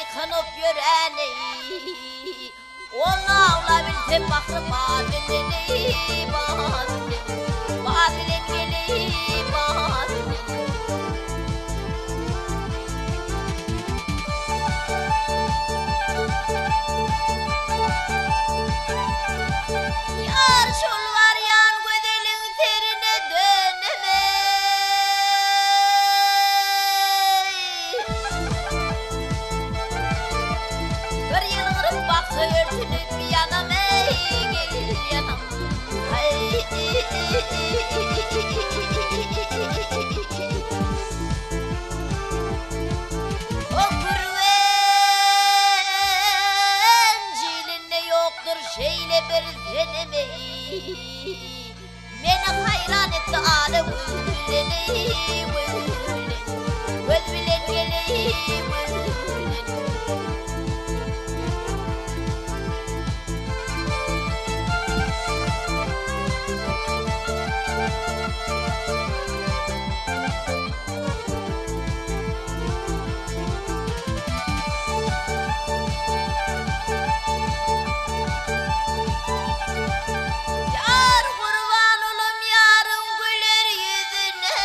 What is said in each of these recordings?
ıskınıp yöreni Onu ağlabildim bakır badilini Badilin geli badilin Yar şol var yan gödelin terine dönemey Bir yıl kırıp baktı örtünüp yanam ey gel yanam O kurvenciline yoktur şeyle bir denemeyi Beni hayran etti ağlı vüzbüleni Vüzbülen geleyi Yar kurban olum yarın güler yüzüne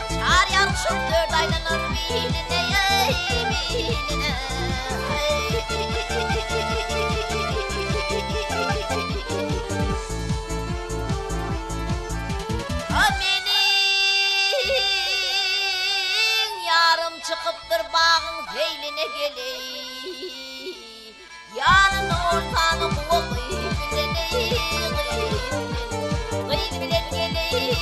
Çağır yarışıp 4 aylanır biline bilineAmenin yarım çıkıptır bağın feyline geley Yarın ortanı kuva kıybilene Kıybilen geley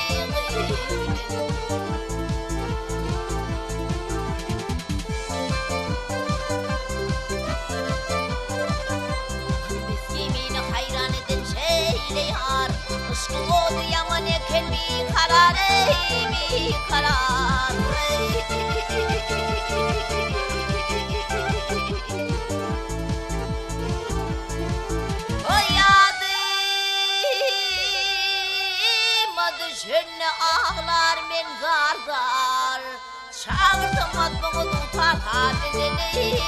Kimini hayran eden şeyle yar Işkı oldu yaman eken bir karar bir karar O yadıma düşünne ağlar men zar zar Çağırdım adımı tutar tadilini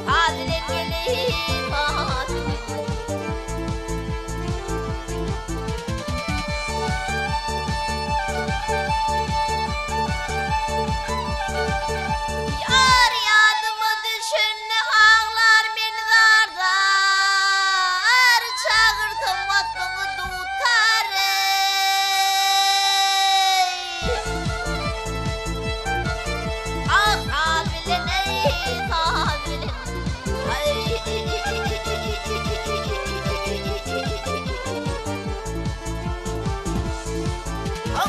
Tadilin gelin tadilin Yar yadımı düşünne ağlar men zar zar Çağırdım adımı tutar Ah tadilin ey tadilin O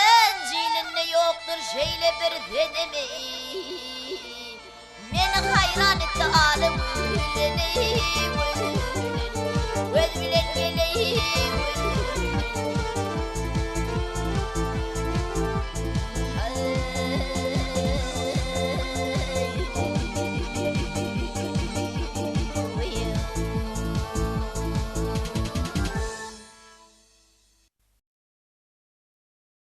kurvenciline yoktur şeyle bir denemeyi Beni hayran etti ağlı vüzbüleni